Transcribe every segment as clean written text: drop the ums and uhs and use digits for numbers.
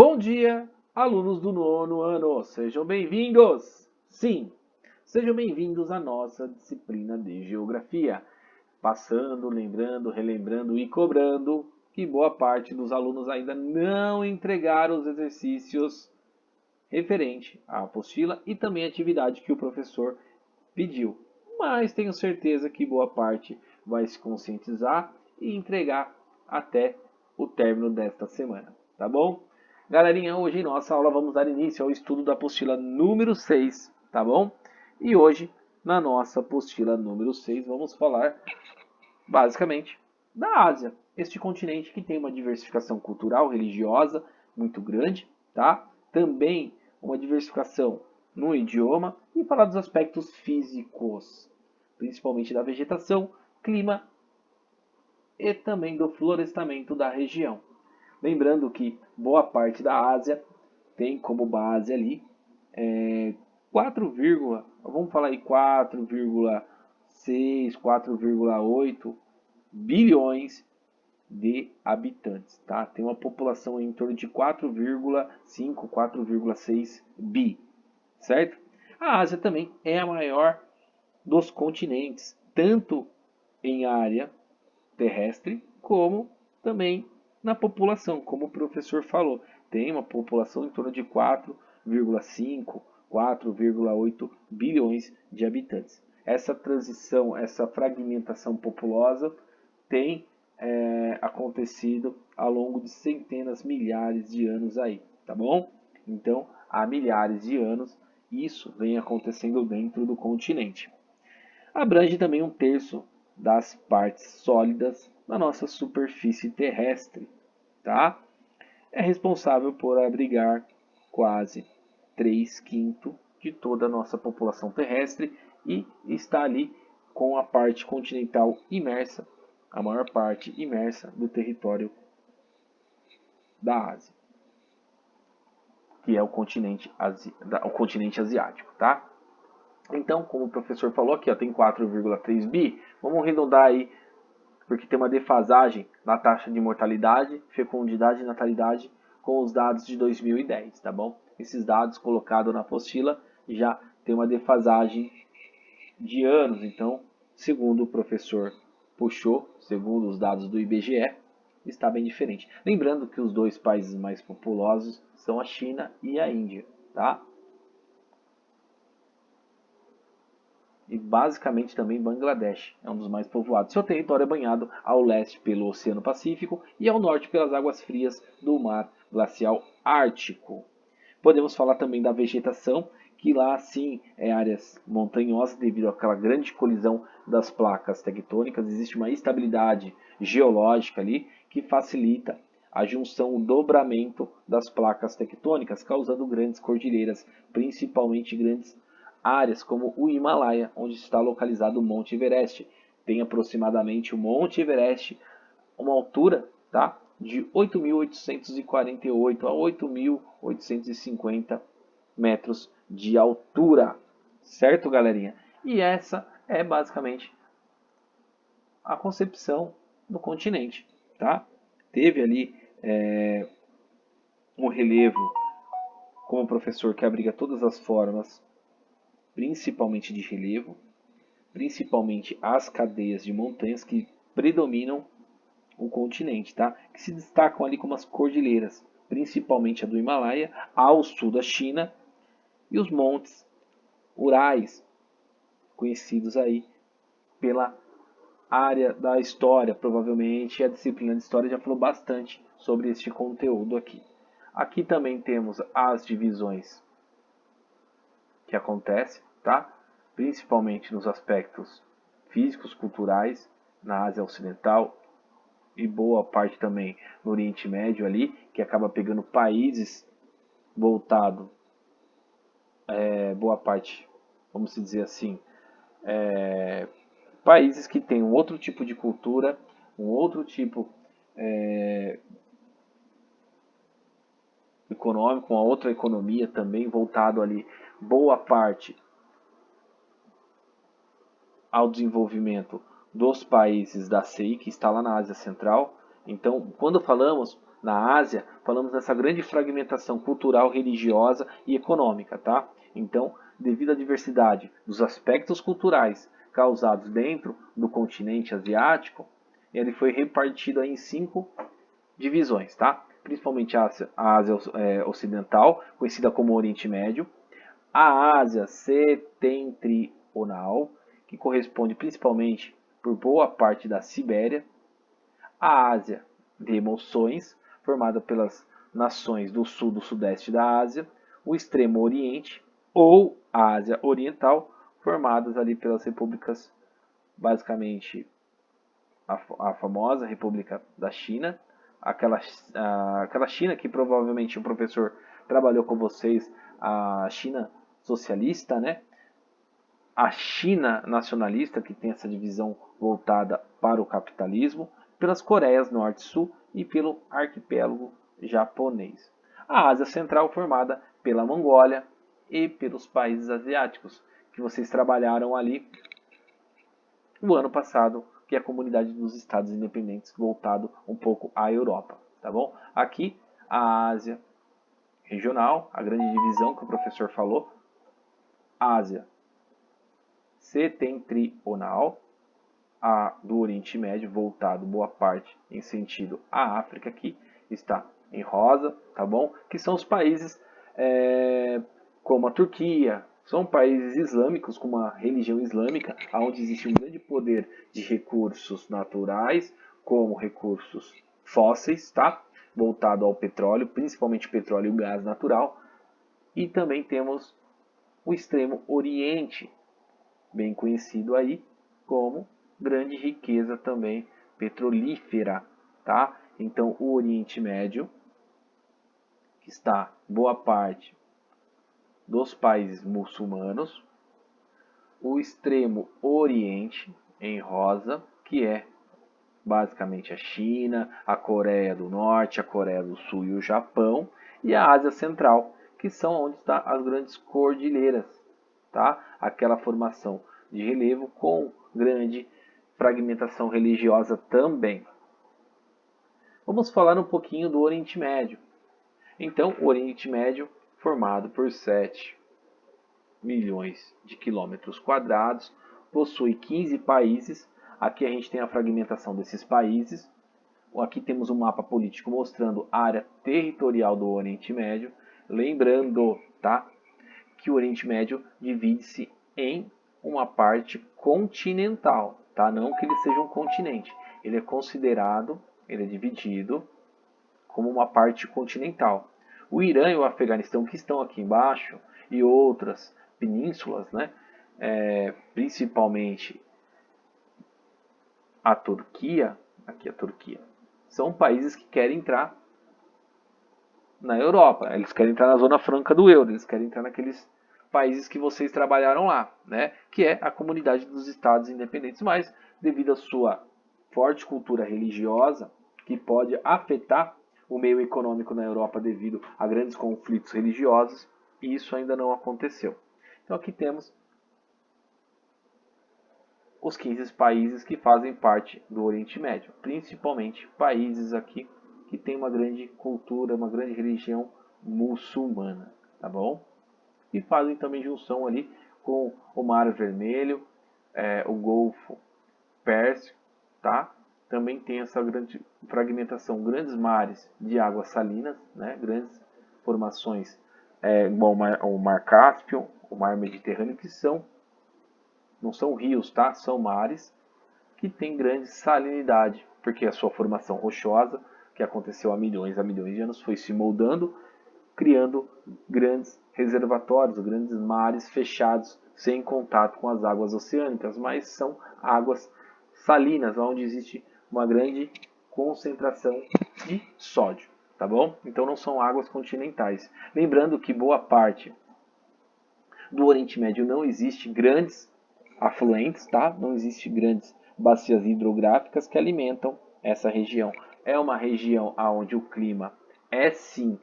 Bom dia, alunos do nono ano, sejam bem-vindos! Sim, sejam bem-vindos à nossa disciplina de Geografia. Passando, lembrando, relembrando e cobrando que boa parte dos alunos ainda não entregaram os exercícios referente à apostila e também a atividade que o professor pediu. Mas tenho certeza que boa parte vai se conscientizar e entregar até o término desta semana, tá bom? Galerinha, hoje em nossa aula vamos dar início ao estudo da apostila número 6, tá bom? E hoje, na nossa apostila número 6, vamos falar basicamente da Ásia, este continente que tem uma diversificação cultural, religiosa muito grande, tá? Também uma diversificação no idioma e falar dos aspectos físicos, principalmente da vegetação, clima e também do florestamento da região. Lembrando que boa parte da Ásia tem como base ali 4, vamos falar aí 4,6, 4,8 bilhões de habitantes, tá? Tem uma população em torno de 4,5, 4,6 bi, certo? A Ásia também é a maior dos continentes, tanto em área terrestre como também na população, como o professor falou. Tem uma população em torno de 4,5, 4,8 bilhões de habitantes. Essa transição, essa fragmentação populosa tem acontecido ao longo de centenas, milhares de anos aí, tá bom? Então, há milhares de anos, isso vem acontecendo dentro do continente. Abrange também 1/3 das partes sólidas da nossa superfície terrestre, tá? É responsável por abrigar quase 3/5 de toda a nossa população terrestre e está ali com a parte continental imersa, a maior parte imersa do território da Ásia, que é o continente asiático, tá? Então, como o professor falou aqui, ó, tem 4,3 bi, vamos arredondar aí, porque tem uma defasagem na taxa de mortalidade, fecundidade e natalidade com os dados de 2010, tá bom? Esses dados colocados na apostila já tem uma defasagem de anos, então, segundo o professor puxou, segundo os dados do IBGE, está bem diferente. Lembrando que os dois países mais populosos são a China e a Índia, tá? E basicamente também Bangladesh é um dos mais povoados. Seu território é banhado ao leste pelo Oceano Pacífico e ao norte pelas águas frias do Mar Glacial Ártico. Podemos falar também da vegetação, que lá sim é áreas montanhosas devido àquela grande colisão das placas tectônicas. Existe uma estabilidade geológica ali que facilita a junção, o dobramento das placas tectônicas, causando grandes cordilheiras, principalmente grandes áreas como o Himalaia, onde está localizado o Monte Everest. Tem aproximadamente o Monte Everest uma altura, tá, de 8.848 a 8.850 metros de altura, certo, galerinha? E essa é basicamente a concepção do continente, tá? Teve ali um relevo como professor que abriga todas as formas, principalmente de relevo, principalmente as cadeias de montanhas que predominam o continente, tá? Que se destacam ali como as cordilheiras, principalmente a do Himalaia, ao sul da China, e os montes Urais, conhecidos aí pela área da história. Provavelmente a disciplina de história já falou bastante sobre este conteúdo aqui. Aqui também temos as divisões que acontecem, tá? Principalmente nos aspectos físicos, culturais, na Ásia Ocidental e boa parte também no Oriente Médio ali, que acaba pegando países voltado, boa parte, vamos dizer assim, países que têm um outro tipo de cultura, um outro tipo econômico, uma outra economia também voltado ali, boa parte ao desenvolvimento dos países da CEI, que está lá na Ásia Central. Então, quando falamos na Ásia, falamos nessa grande fragmentação cultural, religiosa e econômica, tá? Então, devido à diversidade dos aspectos culturais causados dentro do continente asiático, ele foi repartido aí em 5 divisões, tá? Principalmente a Ásia Ocidental, conhecida como Oriente Médio, a Ásia Setentrional, que corresponde principalmente por boa parte da Sibéria, a Ásia de Emoções, formada pelas nações do sul do sudeste da Ásia, o Extremo Oriente ou a Ásia Oriental, formadas ali pelas repúblicas, basicamente a famosa República da China, aquela China que provavelmente o professor trabalhou com vocês, a China socialista, né? A China nacionalista, que tem essa divisão voltada para o capitalismo, pelas Coreias Norte e Sul e pelo arquipélago japonês. A Ásia Central, formada pela Mongólia e pelos países asiáticos, que vocês trabalharam ali no ano passado, que é a comunidade dos Estados Independentes, voltado um pouco à Europa, tá bom? Aqui, a Ásia regional, a grande divisão que o professor falou, Ásia Setentrional, a do Oriente Médio, voltado boa parte em sentido à África, aqui está em rosa, tá bom? Que são os países como a Turquia, são países islâmicos com uma religião islâmica, onde existe um grande poder de recursos naturais, como recursos fósseis, tá? Voltado ao petróleo, principalmente petróleo e gás natural. E também temos o Extremo Oriente, bem conhecido aí como grande riqueza também petrolífera, tá? Então o Oriente Médio, que está boa parte dos países muçulmanos, o Extremo Oriente em rosa, que é basicamente a China, a Coreia do Norte, a Coreia do Sul e o Japão, e a Ásia Central, que são onde estão as grandes cordilheiras, tá? Aquela formação de relevo com grande fragmentação religiosa também. Vamos falar um pouquinho do Oriente Médio. Então, o Oriente Médio, formado por 7 milhões de quilômetros quadrados, possui 15 países. Aqui a gente tem a fragmentação desses países. Aqui temos um mapa político mostrando a área territorial do Oriente Médio. Lembrando, tá, que o Oriente Médio divide-se em uma parte continental, tá? Não que ele seja um continente. Ele é considerado, ele é dividido como uma parte continental. O Irã e o Afeganistão, que estão aqui embaixo, e outras penínsulas, né? Principalmente a Turquia, aqui a Turquia, são países que querem entrar na Europa. Eles querem entrar na Zona Franca do Euro, eles querem entrar naqueles países que vocês trabalharam lá, né? Que é a comunidade dos Estados Independentes, mas devido à sua forte cultura religiosa, que pode afetar o meio econômico na Europa devido a grandes conflitos religiosos, e isso ainda não aconteceu. Então aqui temos os 15 países que fazem parte do Oriente Médio, principalmente países aqui que têm uma grande cultura, uma grande religião muçulmana, tá bom? E fazem também junção ali com o Mar Vermelho, o Golfo Pérsico, tá? Também tem essa grande fragmentação, grandes mares de águas salinas, né? Grandes formações, igual o Mar Cáspio, o Mar Mediterrâneo, que não são rios, tá? São mares que têm grande salinidade, porque a sua formação rochosa, que aconteceu há milhões de anos, foi se moldando, criando grandes reservatórios, grandes mares fechados, sem contato com as águas oceânicas, mas são águas salinas, onde existe uma grande concentração de sódio, tá bom? Então não são águas continentais. Lembrando que boa parte do Oriente Médio não existe grandes afluentes, tá? Não existe grandes bacias hidrográficas que alimentam essa região. É uma região onde o clima é sim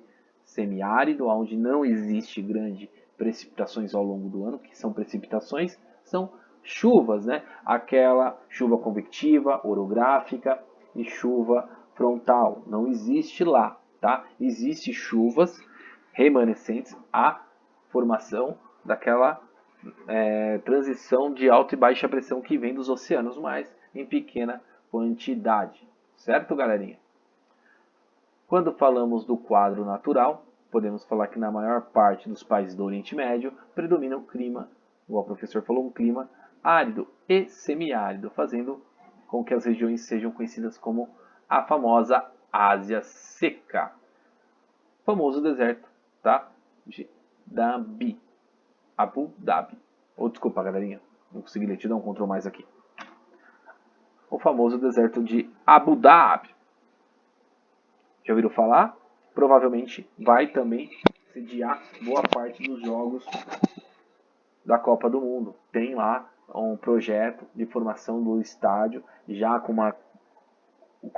semiárido, onde não existe grandes precipitações ao longo do ano. Que são precipitações? São chuvas, né? Aquela chuva convectiva, orográfica e chuva frontal, não existe lá, tá? Existe chuvas remanescentes à formação daquela transição de alta e baixa pressão que vem dos oceanos, mas em pequena quantidade, certo, galerinha? Quando falamos do quadro natural, podemos falar que na maior parte dos países do Oriente Médio predomina um clima, igual o professor falou, um clima árido e semiárido, fazendo com que as regiões sejam conhecidas como a famosa Ásia Seca. Famoso deserto, tá? De Dhabi, Abu Dhabi. Ou desculpa, galerinha, não consegui ler, te dar um Ctrl mais aqui. O famoso deserto de Abu Dhabi. Já ouviram falar? Provavelmente vai também sediar boa parte dos jogos da Copa do Mundo. Tem lá um projeto de formação do estádio, já com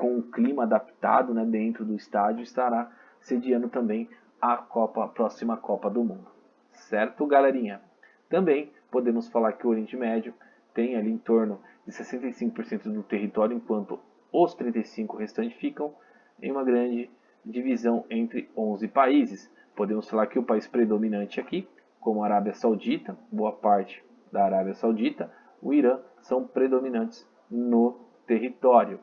um clima adaptado, né, dentro do estádio, estará sediando também a próxima Copa do Mundo. Certo, galerinha? Também podemos falar que o Oriente Médio tem ali em torno de 65% do território, enquanto os 35% restantes ficam em uma grande divisão entre 11 países. Podemos falar que o país predominante aqui, como a Arábia Saudita, boa parte da Arábia Saudita, o Irã, são predominantes no território.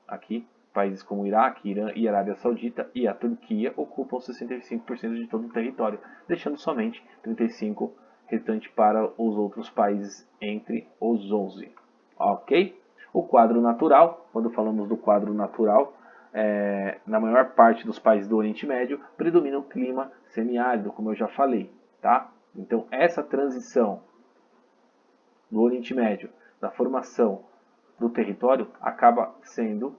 Aqui, países como o Iraque, Irã e Arábia Saudita e a Turquia ocupam 65% de todo o território, deixando somente 35% restante para os outros países entre os 11. Ok? O quadro natural, quando falamos do quadro natural, na maior parte dos países do Oriente Médio, predomina o clima semiárido, como eu já falei. Tá? Então, essa transição do Oriente Médio, da formação do território, acaba sendo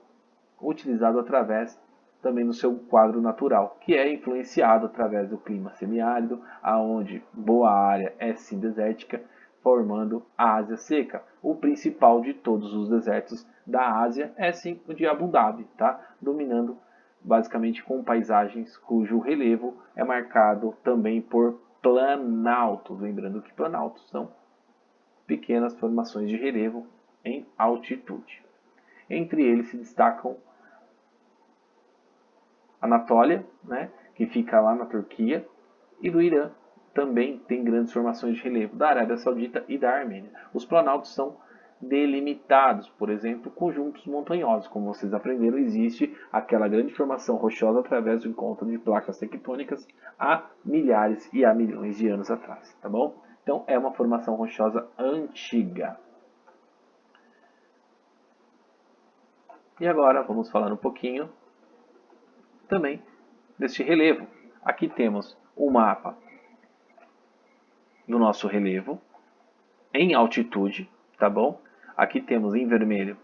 utilizado através também do seu quadro natural, que é influenciado através do clima semiárido, aonde boa área é sim desértica, formando a Ásia Seca. O principal de todos os desertos da Ásia é sim o de Abu Dhabi, tá? Dominando basicamente com paisagens cujo relevo é marcado também por planaltos. Lembrando que planaltos são pequenas formações de relevo em altitude. Entre eles se destacam Anatólia, né, que fica lá na Turquia, e do Irã também tem grandes formações de relevo, da Arábia Saudita e da Armênia. Os planaltos são delimitados, por exemplo, conjuntos montanhosos. Como vocês aprenderam, existe aquela grande formação rochosa através do encontro de placas tectônicas há milhares e há milhões de anos atrás, tá bom? Então é uma formação rochosa antiga. E agora vamos falar um pouquinho também deste relevo. Aqui temos o mapa do nosso relevo em altitude, tá bom? Aqui temos em vermelho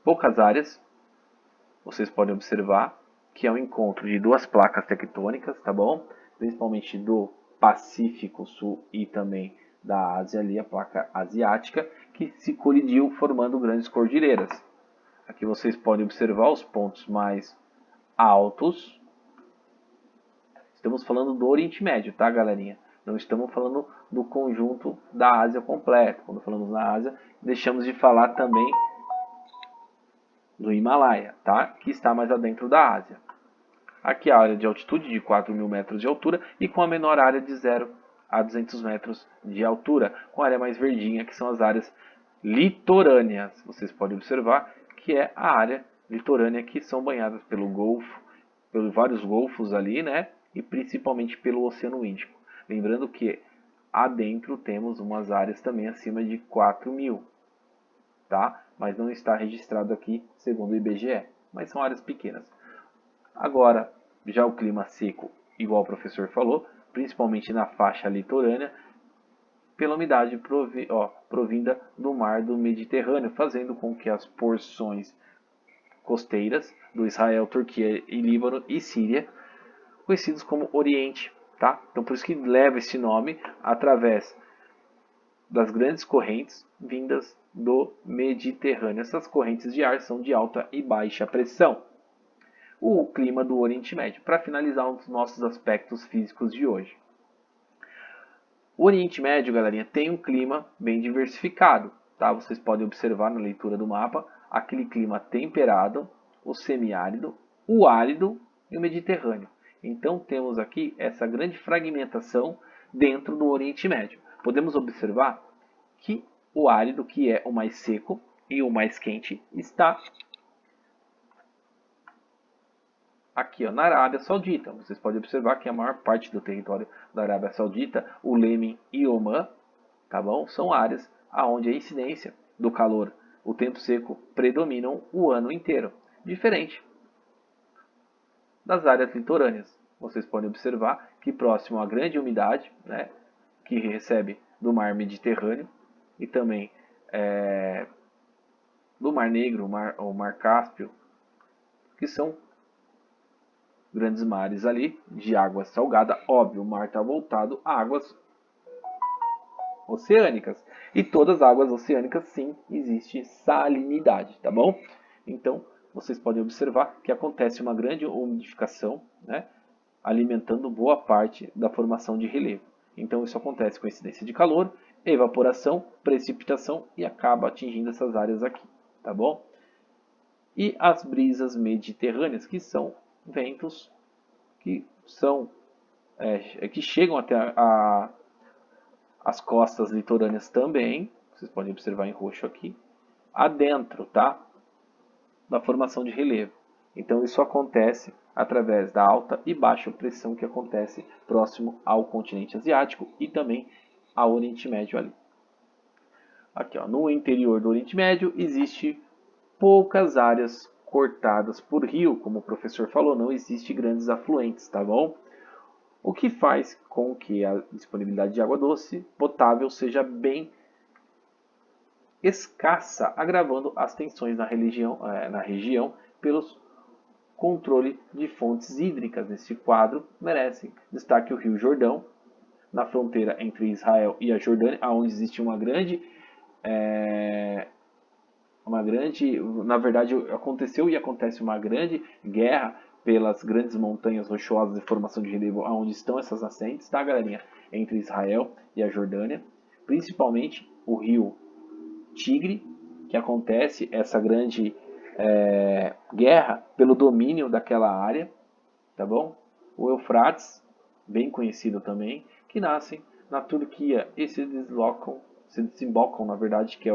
poucas áreas. Vocês podem observar que é o encontro de duas placas tectônicas, tá bom? Principalmente do Pacífico Sul e também da Ásia ali, a placa asiática, que se colidiu formando grandes cordilheiras. Aqui vocês podem observar os pontos mais altos. Estamos falando do Oriente Médio, tá, galerinha? Não estamos falando do conjunto da Ásia completo. Quando falamos na Ásia, deixamos de falar também do Himalaia, tá? Que está mais adentro da Ásia. Aqui a área de altitude de 4.000 metros de altura e com a menor área de 0 a 200 metros de altura, com a área mais verdinha, que são as áreas litorâneas. Vocês podem observar que é a área litorânea que são banhadas pelo Golfo, pelos vários golfos ali, né? E principalmente pelo Oceano Índico. Lembrando que adentro temos umas áreas também acima de 4.000, tá? Mas não está registrado aqui segundo o IBGE, mas são áreas pequenas. Agora, já o clima seco, igual o professor falou, principalmente na faixa litorânea, pela umidade provinda do mar do Mediterrâneo, fazendo com que as porções costeiras do Israel, Turquia e Líbano e Síria, conhecidos como Oriente, tá? Então por isso que leva esse nome através das grandes correntes vindas do Mediterrâneo. Essas correntes de ar são de alta e baixa pressão. O clima do Oriente Médio, para finalizar um dos nossos aspectos físicos de hoje. O Oriente Médio, galerinha, tem um clima bem diversificado, tá? Vocês podem observar na leitura do mapa aquele clima temperado, o semiárido, o árido e o Mediterrâneo. Então temos aqui essa grande fragmentação dentro do Oriente Médio. Podemos observar que o árido, que é o mais seco e o mais quente, está aqui na Arábia Saudita. Vocês podem observar que a maior parte do território da Arábia Saudita, o Iêmen e Omã, tá bom? São áreas onde a incidência do calor, o tempo seco, predominam o ano inteiro. Diferente das áreas litorâneas. Vocês podem observar que próximo à grande umidade, né, que recebe do mar Mediterrâneo e também do Mar Negro, o Mar Cáspio, que são grandes mares ali de água salgada. Óbvio, o mar está voltado a águas oceânicas. E todas as águas oceânicas, sim, existe salinidade, tá bom? Então, vocês podem observar que acontece uma grande umidificação, né, alimentando boa parte da formação de relevo. Então, isso acontece com incidência de calor, evaporação, precipitação e acaba atingindo essas áreas aqui, tá bom? E as brisas mediterrâneas, que são ventos que que chegam até as costas litorâneas também, vocês podem observar em roxo aqui, adentro, tá? Da formação de relevo. Então isso acontece através da alta e baixa pressão que acontece próximo ao continente asiático e também ao Oriente Médio ali. Aqui, ó, no interior do Oriente Médio existe poucas áreas cortadas por rio, como o professor falou, não existe grandes afluentes, tá bom? O que faz com que a disponibilidade de água doce potável seja bem escassa, agravando as tensões na região pelos controle de fontes hídricas. Neste quadro merece destaque o Rio Jordão, na fronteira entre Israel e a Jordânia, onde existe na verdade aconteceu e acontece uma grande guerra pelas grandes montanhas rochosas de formação de relevo, onde estão essas nascentes, tá, galerinha? Entre Israel e a Jordânia, principalmente o rio Tigre, que acontece essa grande guerra pelo domínio daquela área, tá bom? O Eufrates, bem conhecido também, que nascem na Turquia e se desembocam, na verdade, que é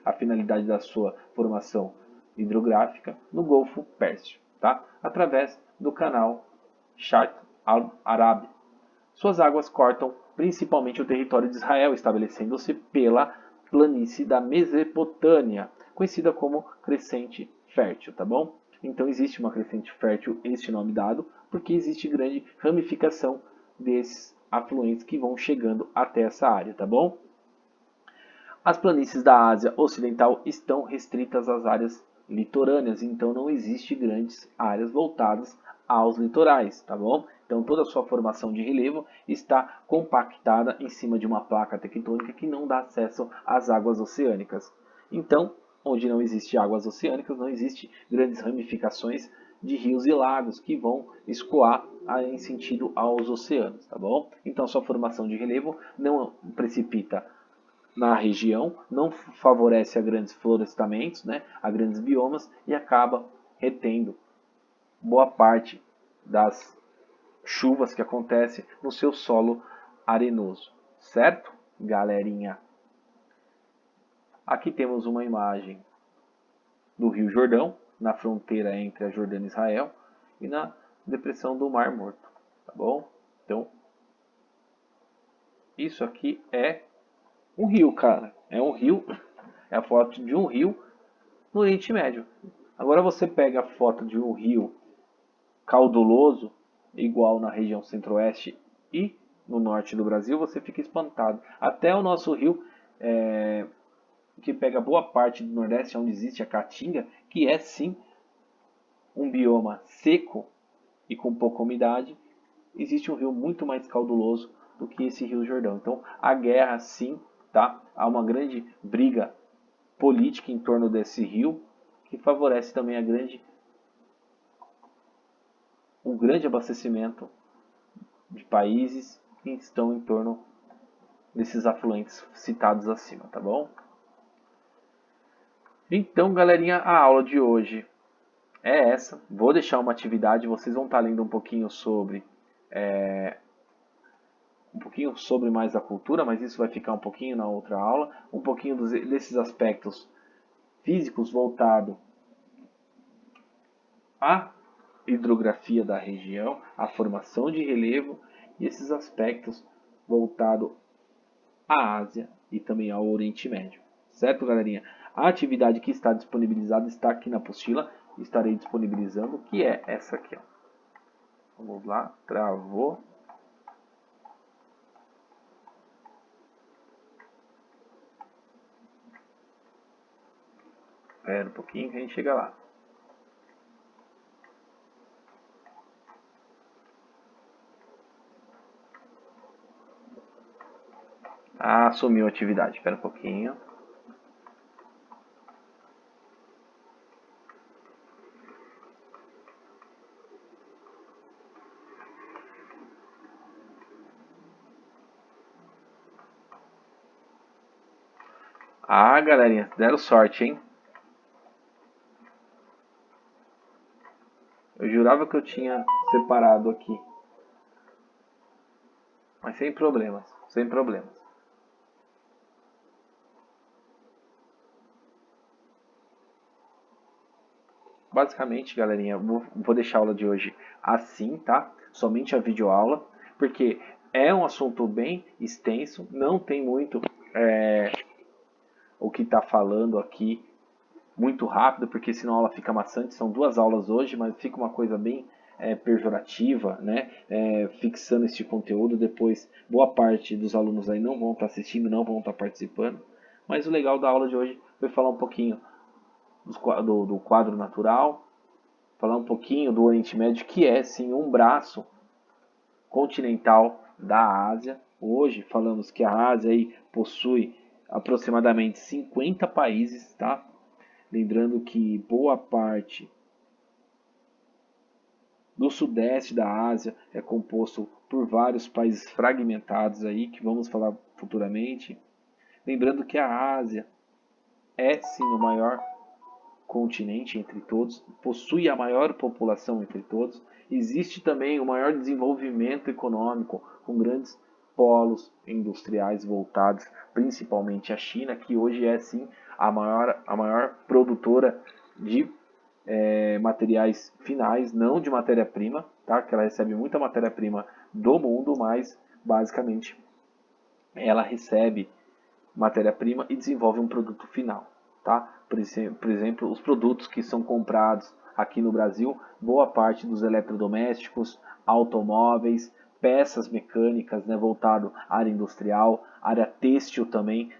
a finalidade da sua formação hidrográfica, no Golfo Pérsico, tá? Através do canal Shatt al-Arab. Suas águas cortam principalmente o território de Israel, estabelecendo-se pela planície da Mesopotâmia, conhecida como crescente fértil, tá bom? Então existe uma crescente fértil, este nome dado, porque existe grande ramificação desses afluentes que vão chegando até essa área, tá bom? As planícies da Ásia Ocidental estão restritas às áreas litorâneas, então não existe grandes áreas voltadas aos litorais, tá bom? Então toda a sua formação de relevo está compactada em cima de uma placa tectônica que não dá acesso às águas oceânicas. Então, onde não existe águas oceânicas, não existe grandes ramificações de rios e lagos que vão escoar em sentido aos oceanos, tá bom? Então sua formação de relevo não precipita na região, não favorece a grandes florestamentos, né, a grandes biomas e acaba retendo boa parte das chuvas que acontecem no seu solo arenoso, certo, galerinha? Aqui temos uma imagem do Rio Jordão, na fronteira entre a Jordânia e Israel, e na depressão do Mar Morto, tá bom? Então, isso aqui é um rio, cara. É um rio, é a foto de um rio no Oriente Médio. Agora você pega a foto de um rio caudaloso, igual na região centro-oeste e no norte do Brasil, você fica espantado. Até o nosso rio, que pega boa parte do Nordeste, onde existe a Caatinga, que é sim um bioma seco e com pouca umidade, existe um rio muito mais caudaloso do que esse Rio Jordão. Então, a guerra sim, tá? Há uma grande briga política em torno desse rio, que favorece também um grande abastecimento de países que estão em torno desses afluentes citados acima, tá bom? Então, galerinha, a aula de hoje é essa. Vou deixar uma atividade, vocês vão estar lendo um pouquinho sobre mais a cultura, mas isso vai ficar um pouquinho na outra aula, um pouquinho desses aspectos físicos voltado à hidrografia da região, à formação de relevo e esses aspectos voltado à Ásia e também ao Oriente Médio. Certo, galerinha? A atividade que está disponibilizada está aqui na apostila, estarei disponibilizando, que é essa aqui. Ó. Vamos lá, travou. Espera um pouquinho que a gente chega lá. Ah, sumiu a atividade. Espera um pouquinho. Ah, galerinha, deram sorte, hein? Eu jurava que eu tinha separado aqui. Mas sem problemas, sem problemas. Basicamente, galerinha, vou deixar a aula de hoje assim, tá? Somente a videoaula, porque é um assunto bem extenso, não tem muito o que tá falando aqui muito rápido, porque senão a aula fica maçante. São 2 aulas hoje, mas fica uma coisa bem pejorativa, né? Fixando este conteúdo. Depois, boa parte dos alunos aí não vão estar assistindo, não vão estar participando. Mas o legal da aula de hoje foi falar um pouquinho do quadro natural, falar um pouquinho do Oriente Médio, que é sim um braço continental da Ásia. Hoje falamos que a Ásia aí possui aproximadamente 50 países, tá? Lembrando que boa parte do sudeste da Ásia é composto por vários países fragmentados aí, que vamos falar futuramente. Lembrando que a Ásia é sim o maior continente entre todos, possui a maior população entre todos, existe também o maior desenvolvimento econômico, com grandes polos industriais voltados principalmente à China, que hoje é sim a maior produtora de materiais finais, não de matéria-prima, tá? Que ela recebe muita matéria-prima do mundo, mas basicamente ela recebe matéria-prima e desenvolve um produto final, tá? Por exemplo, os produtos que são comprados aqui no Brasil, boa parte dos eletrodomésticos, automóveis, peças mecânicas, né, voltado à área industrial, área têxtil também,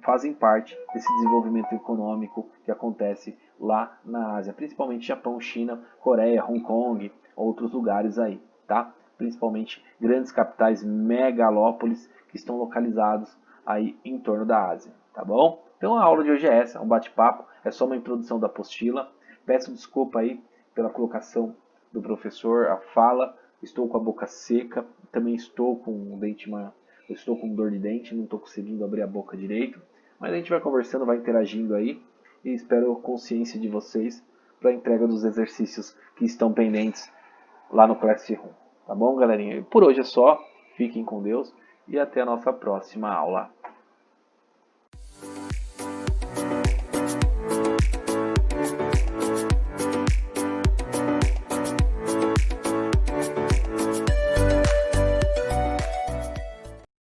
fazem parte desse desenvolvimento econômico que acontece lá na Ásia, principalmente Japão, China, Coreia, Hong Kong, outros lugares aí, tá? Principalmente grandes capitais, megalópolis que estão localizados aí em torno da Ásia, tá bom? Então a aula de hoje é essa, um bate-papo, é só uma introdução da apostila. Peço desculpa aí pela colocação do professor, a fala, estou com a boca seca, também estou com um dente eu estou com dor de dente, não estou conseguindo abrir a boca direito, mas a gente vai conversando, vai interagindo aí e espero a consciência de vocês para a entrega dos exercícios que estão pendentes lá no Classroom. Tá bom, galerinha? Por hoje é só, fiquem com Deus e até a nossa próxima aula.